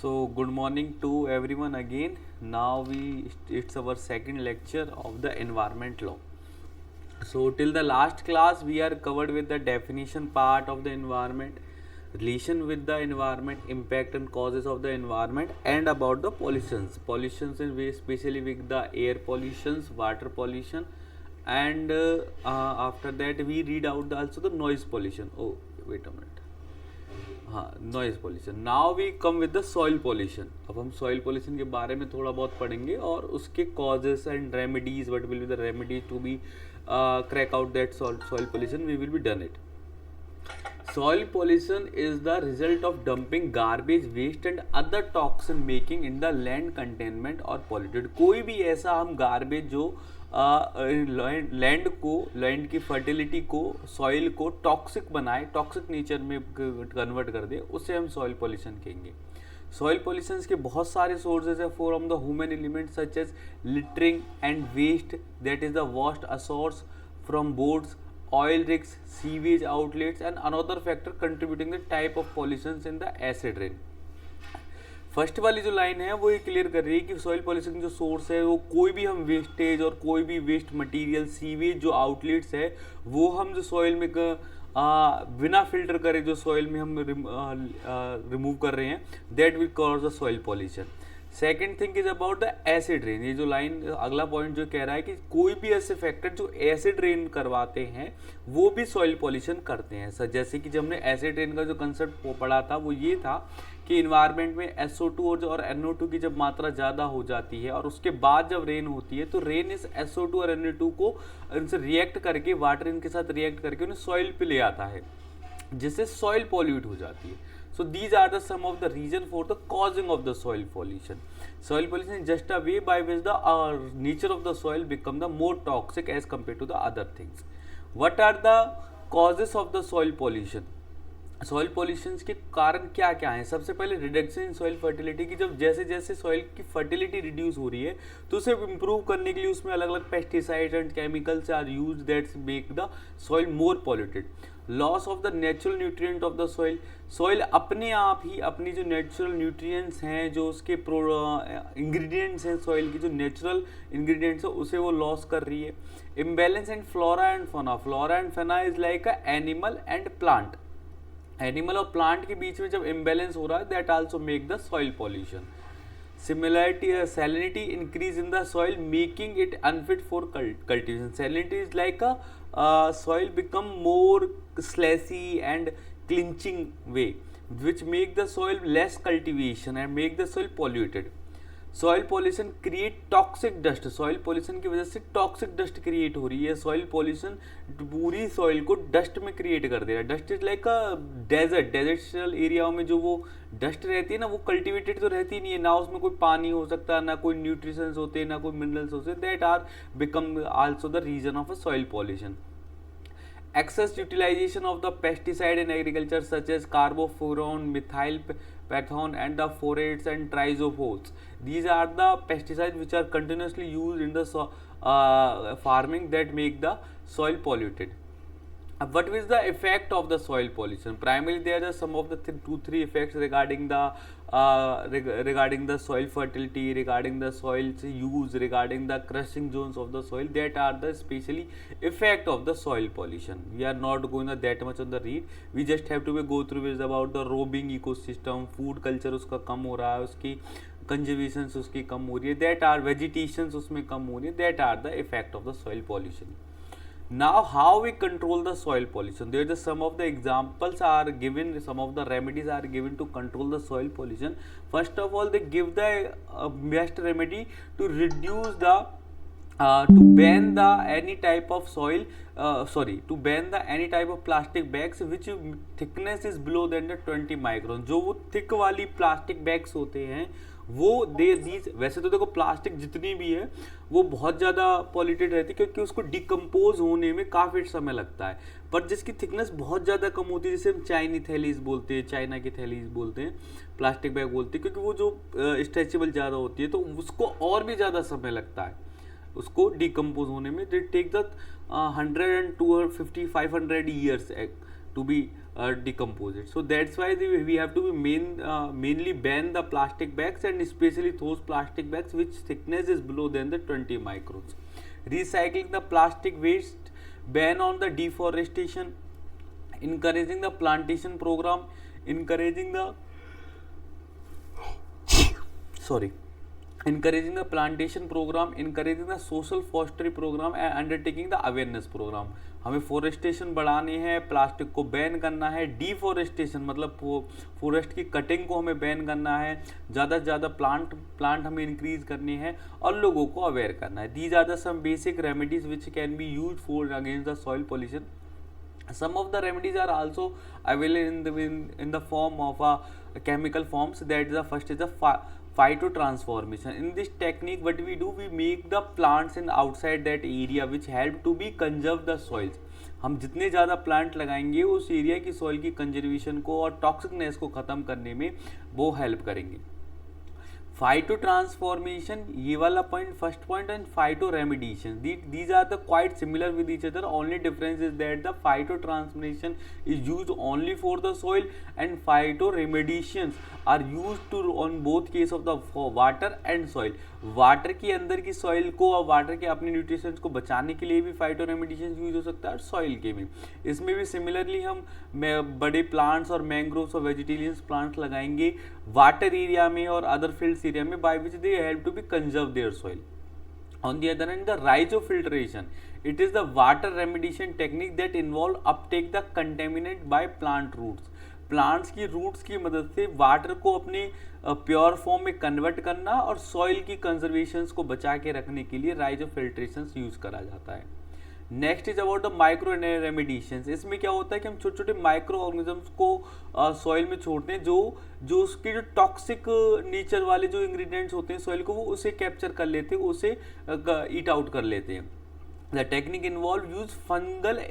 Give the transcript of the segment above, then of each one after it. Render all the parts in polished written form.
So good morning to everyone again. Now it's our second lecture of the environment law. So till the last class we are covered with the definition part of the environment, relation with the environment, impact and causes of the environment, and about the pollutions. Pollutions in way especially with the air pollutions, water pollution, and after that we read out also the noise pollution. Oh, wait a minute. हाँ, noise pollution. Now we come with the soil pollution. अब हम soil pollution के बारे में थोड़ा बहुत पढ़ेंगे और उसके causes and remedies, what will be the remedies to be crack out that soil pollution. We will be done it. Soil pollution is the result of dumping garbage, waste and other toxin making in the land containment or polluted. कोई भी ऐसा हम garbage जो land को, land की fertility को, soil को toxic बनाए, टॉक्सिक नेचर में कन्वर्ट कर दे, उसे हम सॉइल पॉल्यूशन कहेंगे. सॉइल पॉल्यूशन के बहुत सारे सोर्सेज है from the human element such as littering and waste, that is the vast a source from boards, oil rigs, sewage outlets and another factor contributing the type of pollutions in the acid rain. First वाली जो line है वो ये clear कर रही है कि soil pollution जो सोर्स है वो कोई भी हम वेस्टेज और कोई भी वेस्ट मटेरियल, सीवेज जो आउटलेट्स है वो हम जो सॉइल में बिना फिल्टर करे जो सॉइल में हम रिमूव कर रहे हैं, that will cause the soil pollution. Second thing is about the acid rain. ये जो लाइन अगला पॉइंट जो कह रहा है कि कोई भी ऐसे फैक्टर जो एसिड रेन करवाते हैं वो भी सॉइल पॉल्यूशन करते हैं. सर जैसे कि जब हमने एसिड रेन का जो कंसेप्ट पढ़ा था वो ये था कि इन्वायरमेंट में SO2 और NO2 की जब मात्रा ज़्यादा हो जाती है और उसके बाद जब रेन होती है तो रेन इस SO2 और NO2 को इनसे रिएक्ट करके, वाटर इनके साथ रिएक्ट करके उन्हें सॉइल पे ले आता है, जिससे सॉइल पॉल्यूट हो जाती है. So these are the some of the reason for the causing of the soil pollution. Soil pollution is just a way by which the nature of the soil become the more toxic as compared to the other things. What are the causes of the soil pollution? Soil pollution के कारण क्या क्या हैं? सबसे पहले reduction in soil fertility की. जब जैसे जैसे सॉइल की फर्टिलिटी रिड्यूस हो रही है तो उसे इम्प्रूव करने के लिए उसमें अलग अलग pesticides and chemicals are use that make the soil more polluted. Loss of the natural nutrient of the soil. Soil अपने आप ही अपनी जो नेचुरल न्यूट्रिएंट्स हैं, जो उसके इंग्रेडिएंट्स हैं, सॉइल की जो नेचुरल इंग्रेडिएंट्स है उसे वो लॉस कर रही है. Imbalance and flora and fauna. Flora and fauna is like a animal and plant. Animal और प्लांट के बीच में जब इम्बैलेंस हो रहा है that also make the soil pollution. Similarity salinity increase in the soil making it unfit for cultivation. Salinity is like a soil become more स्लेसी and clinching way which make the soil less cultivation and make the soil polluted. Soil pollution create toxic dust. Soil pollution की वजह से toxic dust create हो रही है. Soil pollution पूरी soil को dust में क्रिएट कर दे रहा है. Dust is like a desert. डेजर्टियल एरिया में जो वो डस्ट रहती है ना वो कल्टिवेटेड तो रहती नहीं है ना, उसमें कोई पानी हो सकता है ना कोई न्यूट्रिशंस होते हैं ना कोई मिनरल्स होते हैं. That are become also the reason of a soil pollution. Excess utilization of the pesticide in agriculture such as carbofuran, methyl pathon and the phorates and trizophos. These are the pesticides which are continuously used in the farming that make the soil polluted. What is the effect of the soil pollution? Primarily there are some of the 2-3 effects regarding the soil fertility, regarding the soil's use, regarding the crushing zones of the soil. That are the specially effect of the soil pollution. We are not going that much on the read. We just have to go through is about the roving ecosystem, food culture उसका कम हो रहा है, उसकी conservation उसकी कम हो रही है. That are vegetations उसमें कम हो रही है. That are the effect of the soil pollution. Now how we control the soil pollution? There is some of the examples are given, some of the remedies are given to control the soil pollution. First of all, they give the best remedy to reduce the to ban the any type of soil to ban the any type of plastic bags which thickness is below than the 20 micron. जो वो thick वाली plastic bags होते हैं वो these. वैसे तो देखो plastic जितनी भी है वो बहुत ज़्यादा पॉल्यूटेड रहती है क्योंकि उसको डिकम्पोज होने में काफ़ी समय लगता है, पर जिसकी थिकनेस बहुत ज़्यादा कम होती है, जैसे हम चाइनी थैलीज बोलते हैं, चाइना की थैलीज बोलते हैं, प्लास्टिक बैग बोलते हैं, क्योंकि वो जो स्ट्रेचेबल ज़्यादा होती है तो उसको और भी ज़्यादा समय लगता है उसको डिकम्पोज होने में. They take the 100 and 250 500 years to be decompose it. So that's why we have to be mainly ban the plastic bags, and especially those plastic bags which thickness is below than the 20 microns. Recycling the plastic waste, ban on the deforestation, encouraging the plantation program, encouraging the encouraging the plantation program, encouraging the social forestry program and undertaking the awareness program. हमें फोरेस्टेशन बढ़ानी है, plastic को ban करना है, deforestation मतलब forest की cutting को हमें बैन करना है, ज़्यादा से ज़्यादा प्लांट हमें इंक्रीज करनी है और लोगों को अवेयर करना है. These are the some basic remedies which can be use for against the soil pollution. Some of the remedies are also available in the form of chemical forms. That is the first is the phytotransformation. In this technique, what we do, we make the plants in outside that area which help to be conserve the soils. हम जितने ज़्यादा plant लगाएंगे उस area की soil की conservation को और टॉक्सिकनेस को ख़त्म करने में वो हेल्प करेंगे. फाइटो ट्रांसफॉर्मेशन, ये वाला point first point, and phyto remediation, these are the quite similar with each other. Only difference is that the phyto transformation is used only for the soil and phyto remediations are used to on both case of the water and soil. Water के अंदर की soil को और water के अपने nutritions को बचाने के लिए भी फाइटो रेमिडिएशन यूज हो सकता है और सॉइल के भी. इसमें भी सिमिलरली हम बड़े प्लांट्स और मैंग्रोव्स और वेजिटेरियंस प्लांट्स लगाएंगे वाटर एरिया में और अदर फील्ड्स एरिया में, by which they help to be conserve their soil. On the other hand, the rhizofiltration, it is the water remediation technique that involve uptake the contaminant by plant roots. Plants की roots की मदद से water को अपने pure form में convert करना और soil की कंजर्वेशन को बचा के रखने के लिए राइजोफिल्ट्रेशन यूज करा जाता है. Next is about the micro remediations. इसमें क्या होता है कि हम छोटे छोटे माइक्रो ऑर्गेनिजम्स को सॉइल में छोड़ते हैं जो उसके जो टॉक्सिक नेचर वाले जो इंग्रेडिएंट्स होते हैं सॉइल को, वो उसे कैप्चर कर लेते हैं, उसे ईट आउट कर लेते हैं. The technique involve use fungal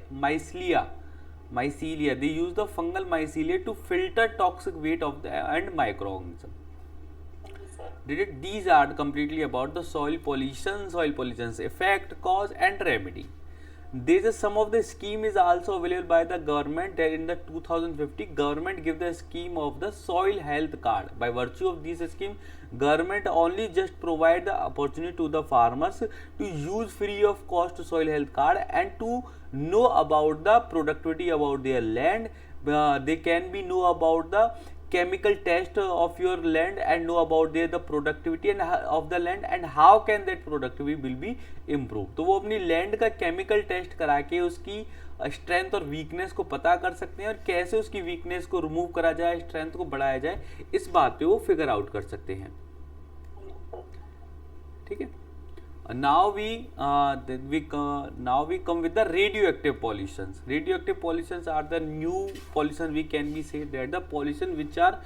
mycelia. They use the fungal mycelia to filter toxic waste of the and microorganism. These are completely about the soil pollution's effect, cause and remedy. There is some of the scheme is also available by the government. In the 2050 government give the scheme of the soil health card. By virtue of this scheme, government only just provide the opportunity to the farmers to use free of cost soil health card and to know about the productivity about their land. They can be know about the chemical test of your land and know about the productivity and of the land and how can that productivity will be improved. तो वो अपनी land का chemical test करा के उसकी strength और weakness को पता कर सकते हैं और कैसे उसकी वीकनेस को रिमूव करा जाए, स्ट्रेंथ को बढ़ाया जाए, इस बात पे वो फिगर आउट कर सकते हैं. ठीक है. Now we come with the radioactive pollutions. Radioactive pollutions are the new pollution. We can be say that the pollution which are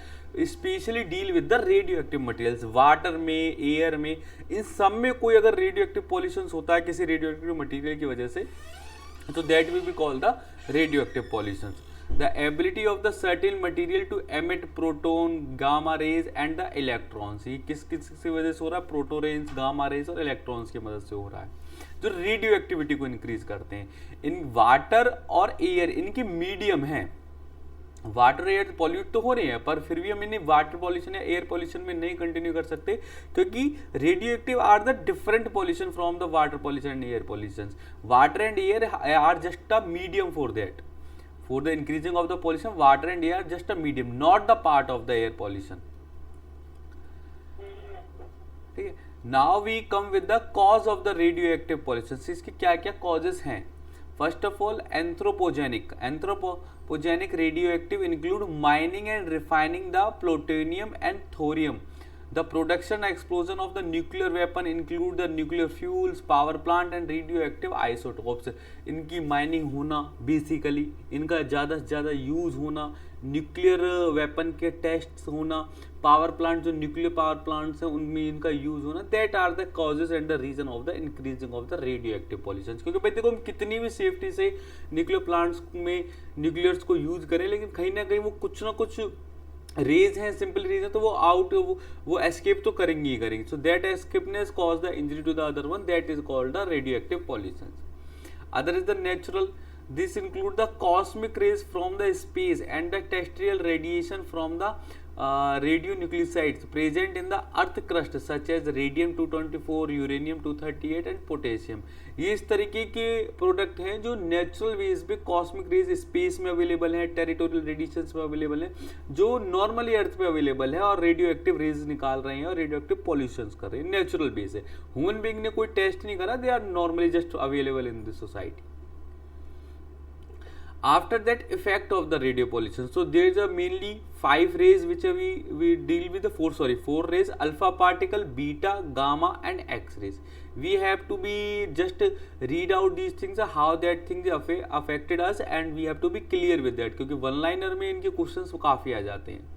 especially deal with the radioactive materials. Water में, air में, इन सब में कोई अगर radioactive pollutions होता है किसी radioactive material की वजह से, तो that will be called the radioactive pollutions. The ability of the certain material to emit proton, gamma rays and the electrons. ये किस वजह से हो रहा है? प्रोटो रेज, गामा रेज और इलेक्ट्रॉन्स की मदद से हो रहा है, जो रेडियो एक्टिविटी को इंक्रीज करते हैं. इन वाटर और एयर इनकी मीडियम है. वाटर एयर पॉल्यूट तो हो रहे हैं पर फिर भी हम इन्हें वाटर पॉल्यूशन या एयर पॉल्यूशन में नहीं कंटिन्यू कर सकते क्योंकि radioactive are the different pollution from the water pollution and air pollution. Water and air are just a medium for that. For the increasing of the pollution, water and air just a medium, not the part of the air pollution. ठीक है. Now we come with the cause of the radioactive pollution. इसके क्या क्या causes हैं? First of all, anthropogenic. Anthropogenic radioactive include mining and refining the plutonium and thorium. The production and explosion of the nuclear weapon include the nuclear fuels, power plant and radioactive isotopes. इनकी mining होना, basically इनका ज़्यादा से ज़्यादा use होना, nuclear weapon के test होना, power plant जो न्यूक्लियर पावर प्लांट्स हैं उनमें इनका यूज़ होना, that are the causes and the reason of the increasing of the radioactive pollution. क्योंकि भाई देखो हम कितनी भी सेफ्टी से न्यूक्लियर प्लांट्स में न्यूक्लियर्स को यूज़ करें लेकिन कहीं ना कहीं वो कुछ ना कुछ रेज हैं, सिंपल रेज है, तो वो एस्केप तो करेंगे ही करेंगे. सो दैट एस्केपनेस cause the injury to the other one, that is called the radioactive pollution. Other is the natural. This include the cosmic rays from the space and the terrestrial radiation from the radionuclides present in the earth crust such as radium 224, uranium 238 and potassium. ये इस तरीके के product हैं जो natural veg पे cosmic rays space में available हैं, territorial radiation में अवेलेबल हैं, जो नॉर्मली अर्थ पे अवेलेबल है और रेडियो एक्टिव रेज निकाल रहे हैं और रेडियो एक्टिव पॉल्यूशन कर रहे हैं। नेचुरल बेस है, ह्यूमन बीइंग ने कोई टेस्ट नहीं करा, they are normally just available in this society. After that, effect of the radio pollution, so there is a mainly 5 rays which we deal with the 4 rays: alpha particle, beta, gamma and x rays. We have to be just read out these things, how that things affected us, and we have to be clear with that, क्योंकि one liner में इनके questions काफी आ जाते हैं।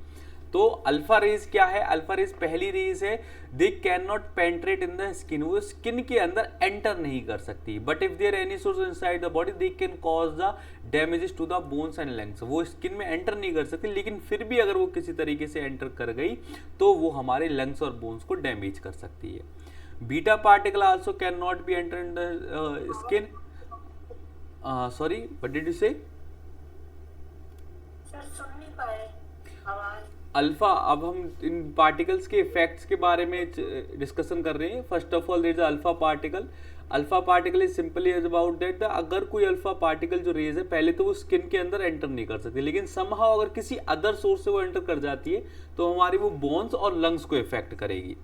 तो alpha raise क्या है? Alpha raise पहली रेज है, they can not penetrate in the skin, वो स्किन के अंदर एंटर नहीं कर सकती, but if there any source inside the body they can cause the damages to the bones and lungs. वो स्किन में एंटर नहीं कर सकती, लेकिन फिर भी अगर वो किसी तरीके से एंटर कर गई तो वो हमारे लंग्स और बोन्स को डैमेज कर सकती है। Beta particle also can not be enter in the skin. Sorry, what did you से? अल्फा, अब हम इन पार्टिकल्स के इफेक्ट्स के बारे में डिस्कशन कर रहे हैं। First of all there is alpha particle. Alpha particle is simply is about that अगर कोई अल्फा पार्टिकल जो रेज है, पहले तो वो स्किन के अंदर एंटर नहीं कर सकती, लेकिन समहाउ अगर किसी अदर सोर्स से वो एंटर कर जाती है तो हमारी वो बोन्स और लंग्स को इफेक्ट करेगी।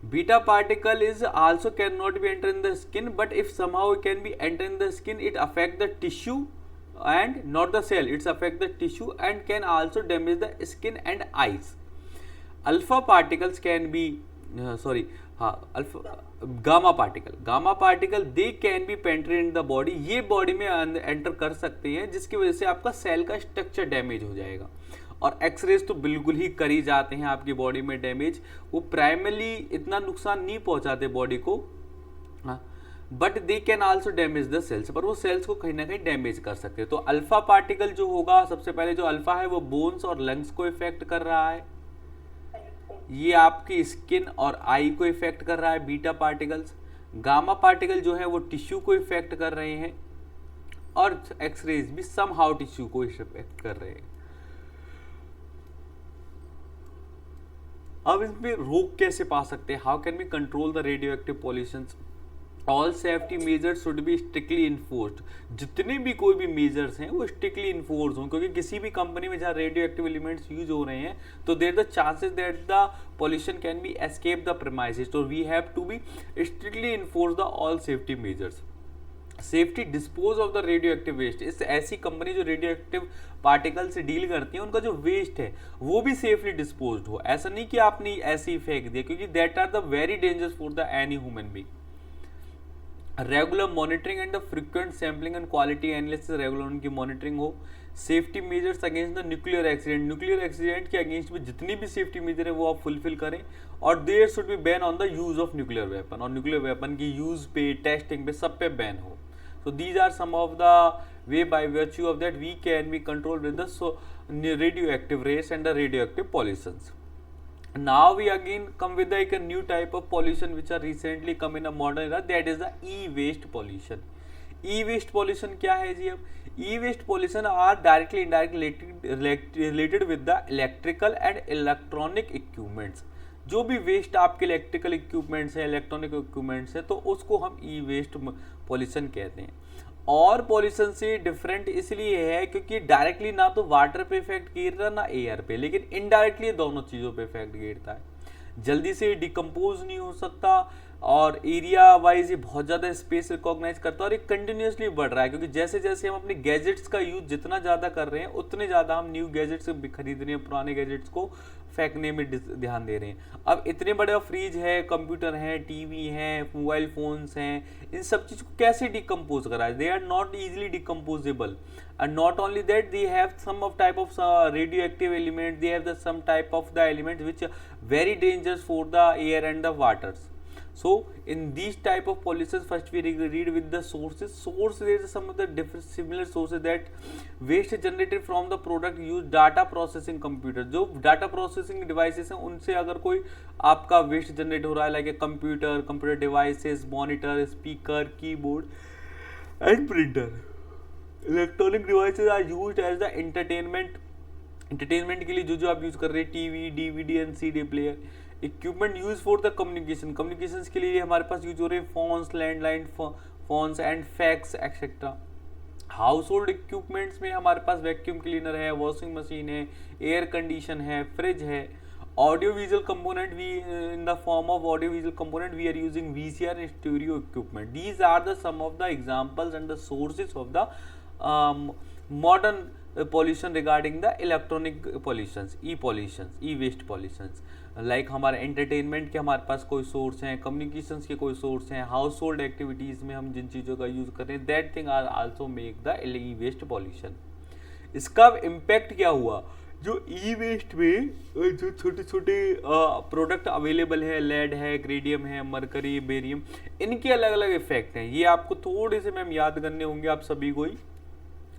Beta particle is also cannot be enter in the skin, but if somehow it can be enter in the skin, it affect the tissue and not the cell, it's affect the tissue and can also damage the skin and eyes. Alpha particles can be gamma particle they can be penetrate in the body, ये body में enter कर सकते हैं, जिसकी वजह से आपका cell का स्ट्रक्चर डैमेज हो जाएगा। और एक्सरेज तो बिल्कुल ही कर ही जाते हैं आपकी बॉडी में डैमेज, वो प्राइमरली इतना नुकसान नहीं पहुंचाते बॉडी को, but they can also damage the cells, पर वो सेल्स को कहीं ना कहीं डैमेज कर सकते हैं। तो अल्फा पार्टिकल जो होगा, सबसे पहले जो अल्फा है वो बोन्स और लंग्स को इफेक्ट कर रहा है, ये आपकी स्किन और आई को इफेक्ट कर रहा है बीटा पार्टिकल्स। गामा पार्टिकल जो है वो टिश्यू को इफेक्ट कर रहे हैं, और एक्सरेज भी सम हाउ टिश्यू को इफेक्ट कर रहे हैं। अब इसमें रोक कैसे पा सकते हैं? How can we control the radioactive pollutions? All safety measures should be strictly enforced. जितने भी कोई भी मेजर्स हैं वो स्ट्रिक्टली इन्फोर्स हों, क्योंकि किसी भी कंपनी में जहाँ रेडियो एक्टिव एलिमेंट्स यूज हो रहे हैं तो there the chances that the pollution can be escape the premises, तो we have to be strictly enforce the all safety measures. Safety dispose of the radio active waste, इस ऐसी company जो radioactive particle से deal करती है, उनका जो waste है वो भी सेफली डिस्पोज हो। ऐसा नहीं कि आपने ऐसे ही फेंक दिया, क्योंकि that are the very dangerous for the any human being. Regular monitoring and the frequent sampling and quality analysis, regular उनकी मॉनिटरिंग हो। Safety measures against the nuclear accident, nuclear accident के अगेंस्ट में जितनी भी सेफ्टी मेजर है वो आप fulfil करें। और there should be ban on the use of nuclear weapon, और न्यूक्लियर वेपन की यूज पे, टेस्टिंग पे, सब पे बैन हो। So these are some of the way by virtue of that we can be controlled with the radioactive rays and the radioactive pollutions. Now we again come with like a new type of pollution which are recently come in a modern era, that is the e-waste pollution. E-waste pollution क्या है जी? अब e-waste pollution are directly indirectly related with the electrical and electronic equipments. जो भी waste आपके electrical equipments है, electronic equipments है, तो उसको हम ई वेस्ट पॉल्यूशन कहते हैं। और पॉल्यूशन से डिफरेंट इसलिए है क्योंकि डायरेक्टली ना तो वाटर पे इफेक्ट गिरता ना एयर पे, लेकिन इनडायरेक्टली दोनों चीज़ों पे इफेक्ट गिरता है। जल्दी से डिकम्पोज नहीं हो सकता, और एरिया वाइज ये बहुत ज़्यादा स्पेस रिकॉग्नाइज करता है, और ये कंटिन्यूसली बढ़ रहा है, क्योंकि जैसे जैसे हम अपने गैजेट्स का यूज जितना ज़्यादा कर रहे हैं उतने ज़्यादा हम न्यू गैजेट्स खरीद रहे हैं, पुराने गैजेट्स को फेंकने में ध्यान दे रहे हैं। अब इतने बड़े फ्रिज है, कंप्यूटर है, टीवी है, मोबाइल फोन्स हैं, इन सब चीज़ को कैसे डिकम्पोज करा है? They are not easily decomposable, and not only that they have some of type of radioactive element, they have the some type of the element which are very dangerous for the air and the waters. So in these type of pollutions, first we read with the sources. There is some of the different similar sources that waste generated from the product use data processing computer. जो data processing devices हैं उनसे अगर कोई आपका waste generate हो रहा है, like a computer devices, monitor, speaker, keyboard and printer, electronic devices are used as the entertainment के लिए जो जो आप यूज कर रहे हैं, TV, DVD and CD player. Equipment use for the communication के लिए हमारे पास यूज हो रहे हैं phones, landline phones and fax etcetera. Household equipments में हमारे पास वैक्यूम क्लीनर है, वॉशिंग मशीन है, एयर कंडीशन है, फ्रिज है। Audio visual component, we in the form of audio visual component we are using VCR and studio equipment. These are the some of the examples and the sources of the modern pollution regarding the electronic pollutions, e-waste pollutions। Like हमारे entertainment के हमारे पास कोई source हैं, communications के कोई source हैं, house hold activities में हम जिन चीज़ों का यूज़ कर रहे हैं, that thing are also make the e waste pollution. इसका इम्पैक्ट क्या हुआ, जो ई वेस्ट में जो छोटे छोटे प्रोडक्ट अवेलेबल है, लेड है, ग्रेडियम है, मरकरी, बेरियम, इनके अलग अलग इफेक्ट हैं। ये आपको थोड़े से मैम याद करने होंगे आप सभी को ही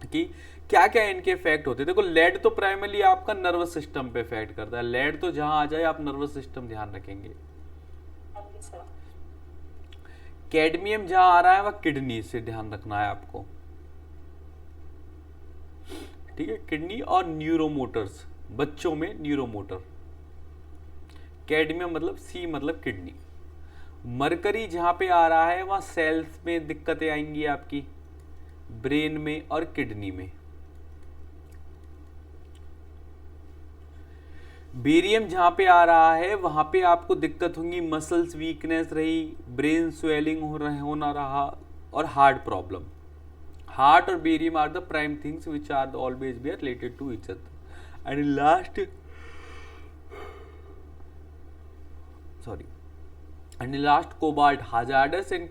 कि क्या क्या इनके इफेक्ट होते हैं। देखो लेड तो प्राइमरली आपका नर्वस सिस्टम पे इफेक्ट करता है। लेड तो जहां आ जाए आप नर्वस सिस्टम ध्यान रखेंगे। कैडमियम जहां आ रहा है वह किडनी से ध्यान रखना है आपको, ठीक है। किडनी और न्यूरोमोटर्स, बच्चों में न्यूरोमोटर। कैडमियम मतलब सी मतलब किडनी। मरकरी जहां पे आ रहा है वहां सेल्स में दिक्कतें आएंगी आपकी, ब्रेन में और किडनी में। बेरियम जहां पे आ रहा है वहां पे आपको दिक्कत होंगी, मसल्स वीकनेस रही, ब्रेन स्वेलिंग होना रहा और हार्ट प्रॉब्लम। हार्ट और barium are the prime things which are always be are related to each other. And last cobalt, hazardous in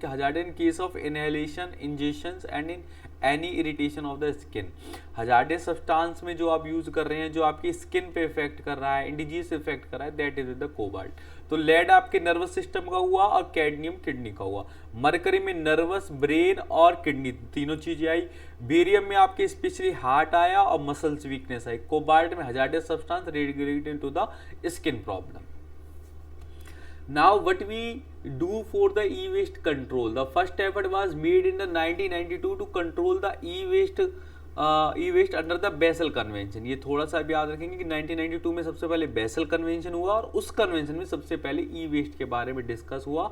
case of inhalation, ingestions and in any irritation of the skin। hazardous substance में जो आप use कर रहे हैं, जो आपकी skin पे effect कर रहा है, इंडिजीज इफेक्ट कर रहा है, दैट इज द कोबाल्ट। तो लेड आपके नर्वस सिस्टम का हुआ और कैडमियम किडनी का हुआ। मरकरी में नर्वस, ब्रेन और किडनी तीनों चीजें आई। बेरियम में आपके स्पेशली हार्ट आया और मसल्स वीकनेस आई। कोबाल्ट में hazardous substance related to the skin problem। Now what we do for the e-waste control? The first effort was made in the 1992 to control the e-waste under the basal convention. ये थोड़ा सा भी याद रखेंगे कि 1992 में सबसे पहले बेसल कन्वेंशन हुआ और उस कन्वेंशन में सबसे पहले ई वेस्ट के बारे में डिस्कस हुआ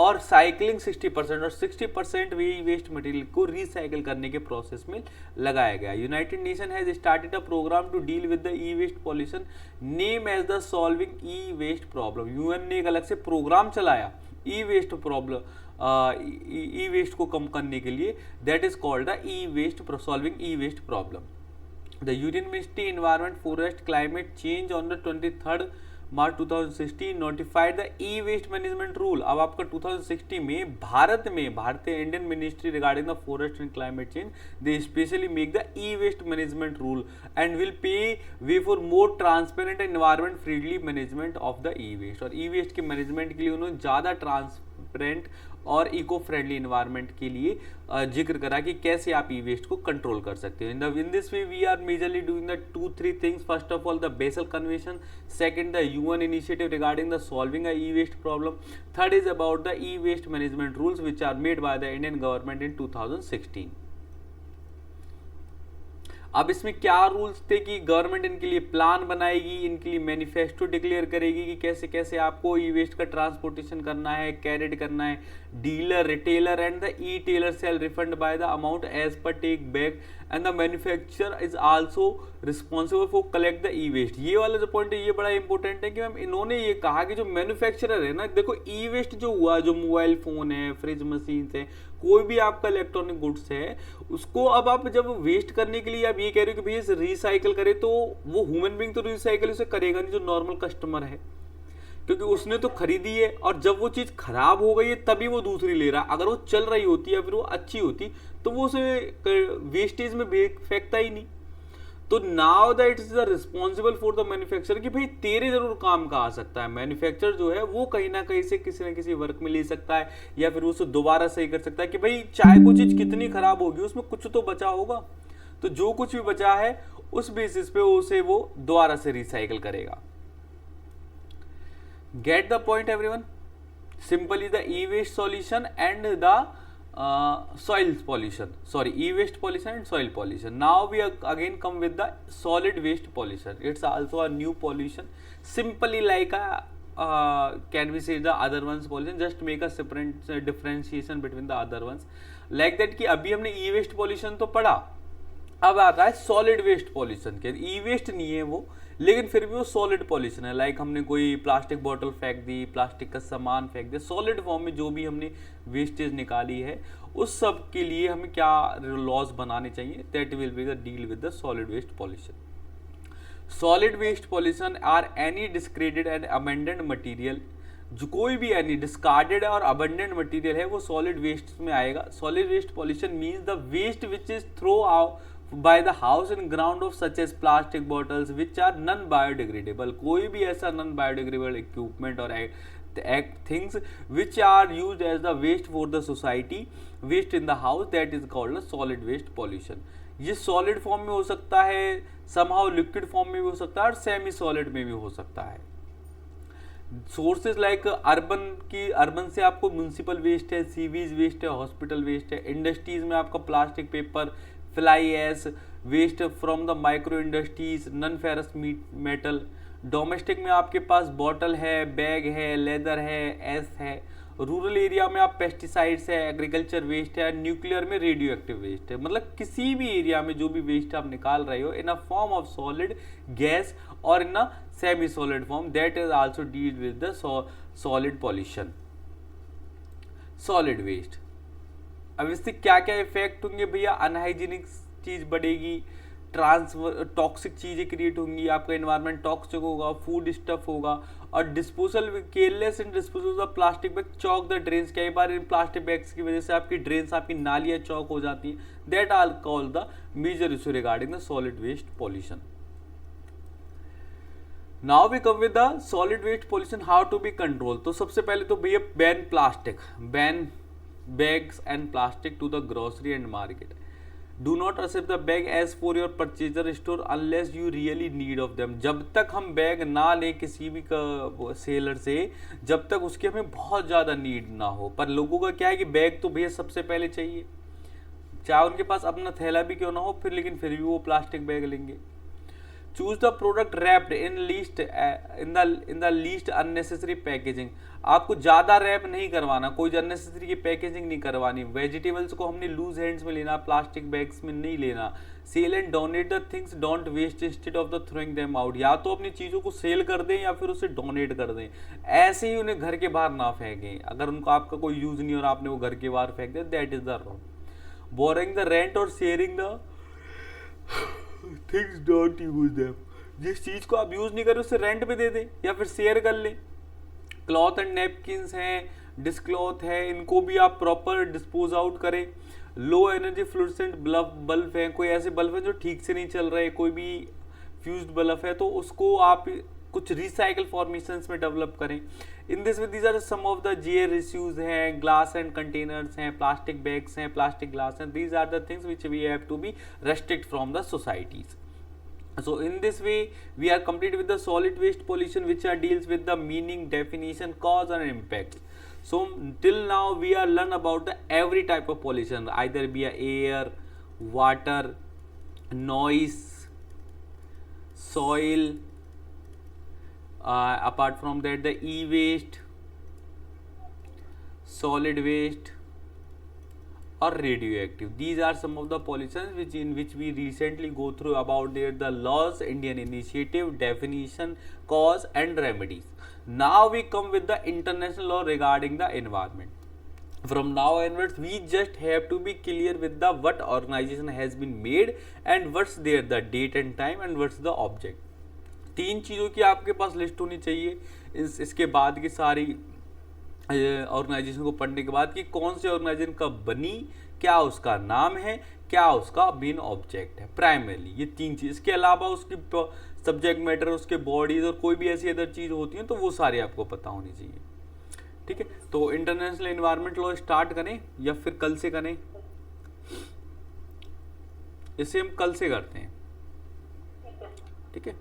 और साइकिलिंग 60% और 60% वे ई वेस्ट मटेरियल को रिसाइकिल करने के प्रोसेस में लगाया गया। United Nation has started a programme to deal with the e waste pollution name as the solving e waste problem. UN ने एक अलग से प्रोग्राम चलाया e waste problem, e waste को कम करने के लिए, that is called the e waste solving e waste problem. The union ministry environment forest climate change on the 23 March 2016 notified the e waste management rule. अब आपका 2016 में भारतीय Indian ministry regarding the forest and climate change they specially make the e waste management rule and will pay way for more transparent and environment friendly management of the e waste. और e waste के management के लिए उन्होंने ज़्यादा transparent और eco friendly environment के लिए जिक्र करा कि कैसे आप ई वेस्ट को कंट्रोल कर सकते हो। In this way we are majorly doing the 2-3 things. First of all the Basel convention, second the UN initiative regarding the solving a e waste problem, third is about the e waste management rules which are made by the Indian government in 2016। अब इसमें क्या rules थे कि government इनके लिए plan बनाएगी, इनके लिए मैनिफेस्टो डिक्लेयर करेगी कि कैसे कैसे आपको ई वेस्ट का ट्रांसपोर्टेशन करना है, कैरिड करना है। Dealer, retailer and the e tailer sell refund by the amount as per take back and the manufacturer is also responsible for collect the e waste. ये वाला जो पॉइंट है ये बड़ा इंपॉर्टेंट है कि मैम इन्होंने ये कहा कि जो मैन्युफैक्चरर है ना, देखो ई वेस्ट जो हुआ, जो मोबाइल फोन है, फ्रिज मशीन है, कोई भी आपका इलेक्ट्रॉनिक गुड्स है, उसको अब आप जब वेस्ट करने के लिए आप ये कह रहे हो कि भैया रिसाइकिल करे, तो वो ह्यूमन बीइंग तो रिसाइकिल उसे करेगा नहीं, जो नॉर्मल कस्टमर है, क्योंकि उसने तो खरीदी है और जब वो चीज खराब हो गई है तभी वो दूसरी ले रहा है। अगर वो चल रही होती या फिर वो अच्छी होती तो वो उसे वेस्टेज में फेंकता ही नहीं। तो now that is the responsible for the manufacturer कि भाई तेरे जरूर काम का आ सकता है। मैन्युफैक्चरर जो है वो कहीं ना कहीं से किसी ना किसी वर्क में ले सकता है या फिर उसे दोबारा सही कर सकता है कि भाई चाहे कोई चीज कितनी खराब होगी उसमें कुछ तो बचा होगा, तो जो कुछ भी बचा है उस बेसिस पे उसे वो दोबारा से रिसाइकिल करेगा। Get the point everyone? Simply the e waste solution and the soil pollution, sorry, e-waste pollution and soil pollution. Now we again come with the solid waste pollution. It's also a new pollution, simply like a can we say the other ones pollution, just make a separate differentiation between the other ones, like that कि अभी हमने e-waste pollution तो पढ़ा, अब आता है solid waste pollution के। ई waste नहीं है वो, लेकिन फिर भी वो सॉलिड पॉल्यूशन है। लाइक हमने कोई प्लास्टिक बोतल फेंक दी, प्लास्टिक का सामान फेंक दिया, सॉलिड फॉर्म में जो भी हमने वेस्टेज निकाली है, उस सब के लिए हमें क्या लॉज बनाने चाहिए, that will be the deal with the solid waste pollution. Solid waste pollution are any discarded and abandoned material, जो कोई भी एनी डिस्कार्डेड और अबेंडेंट मटीरियल है वो सॉलिड वेस्ट में आएगा। Solid waste pollution means the waste which is throw out by the house and ground of such as plastic bottles which are non biodegradable, कोई भी ऐसा non biodegradable equipment और things which are used as the waste for the society, waste in the house, that is called a solid waste pollution। ये solid form में हो सकता है, somehow liquid form में भी हो सकता है और semi solid में भी हो सकता है। सोर्सेज लाइक अर्बन से आपको म्यूनसिपल वेस्ट है, सीवीज वेस्ट है, हॉस्पिटल वेस्ट है। इंडस्ट्रीज में आपका plastic, paper, fly ash, waste from the micro industries, non ferrous metal. Domestic में आपके पास बॉटल है, बैग है, लेदर है, एस है। रूरल एरिया में आप पेस्टिसाइड्स है, एग्रीकल्चर वेस्ट है, न्यूक्लियर में रेडियो एक्टिव वेस्ट है। मतलब किसी भी एरिया में जो भी वेस्ट आप निकाल रहे हो in a form of solid, gas और in a semi solid form, that is also deal with the solid pollution. Solid waste, अब इससे क्या क्या इफेक्ट होंगे भैया? अनहाइजीनिक चीज बढ़ेगी, टॉक्सिक चीजें क्रिएट होंगी, आपका एनवायरनमेंट टॉक्सिक होगा, फूड स्टफ होगा, और disposal careless in disposal of plastic bag Chowk the drains. कई बार इन प्लास्टिक बैग्स की वजह से आपकी ड्रेन्स, आपकी नालियाँ चौक हो जाती हैं। That are call the major issue regarding the solid waste pollution. Now we come with the solid waste pollution, how to be control. तो सबसे पहले तो भैया ban plastic, ban bags and plastic to the grocery and market. Do not accept the bag as for your purchaser store unless you really need of them। जब तक हम bag ना लें किसी भी सेलर से, जब तक उसकी हमें बहुत ज़्यादा नीड ना हो। पर लोगों का क्या है कि बैग तो भैया सबसे पहले चाहिए, चाहे उनके पास अपना थैला भी क्यों ना हो, फिर लेकिन फिर भी वो प्लास्टिक बैग लेंगे। Choose the product wrapped in the least unnecessary packaging. आपको ज़्यादा रैप नहीं करवाना, कोई अननेसेसरी की पैकेजिंग नहीं करवानी। वेजिटेबल्स को हमने लूज हैंड्स में लेना, प्लास्टिक बैग्स में नहीं लेना। Sell and donate the things, don't waste instead of the throwing them out. या तो अपनी चीज़ों को सेल कर दें या फिर उसे डोनेट कर दें, ऐसे ही उन्हें घर के बाहर ना फेंकें। अगर उनको आपका कोई यूज़ नहीं और आपने वो घर के बाहर फेंक दिया, that is the wrong. Borrowing the rent और sharing the things, don't use them. जिस चीज को आप यूज नहीं करें उसे रेंट पे दे दें या फिर शेयर कर लें। क्लॉथ एंड नैपकिन्स हैं, डिस्क्लॉथ है, इनको भी आप प्रॉपर डिस्पोज आउट करें। लो एनर्जी फ्लोरेसेंट बल्ब हैं, कोई ऐसे बल्ब हैं जो ठीक से नहीं चल रहे, कोई भी फ्यूज्ड बल्ब है तो उसको आप कुछ रिसाइकल फॉर्मेशंस में डेवलप करें। In this way these are some of the GR issues हैं, ग्लास एंड कंटेनर्स हैं, प्लास्टिक बैग्स हैं, प्लास्टिक ग्लास हैं। These are the things which we have to be restrict from the societies. So in this way we are complete with the solid waste pollution, which deals with the meaning, definition, cause and impact. So till now we are learn about the every type of pollution, either be air, water, noise, soil, apart from that the e-waste, solid waste or radioactive. These are some of the pollutions which we recently go through about the laws, Indian initiative, definition, cause and remedies. Now we come with the international law regarding the environment. From now onwards we just have to be clear with the what organization has been made and what's their the date and time and what's the object. 3 चीज़ों की आपके पास list होनी चाहिए इसके बाद की सारी organisation को पढ़ने के बाद कि कौन से ऑर्गेनाइजेशन कब बनी, क्या उसका नाम है, क्या उसका मेन ऑब्जेक्ट है, प्राइमरली ये 3 चीज़। इसके अलावा उसकी सब्जेक्ट मैटर, उसके बॉडीज और कोई भी ऐसी अदर चीज़ होती हैं तो वो सारी आपको पता होनी चाहिए। ठीक है, तो इंटरनेशनल एनवायरनमेंट लॉ स्टार्ट करें या फिर कल से करें? इसे हम कल से करते हैं, ठीक है।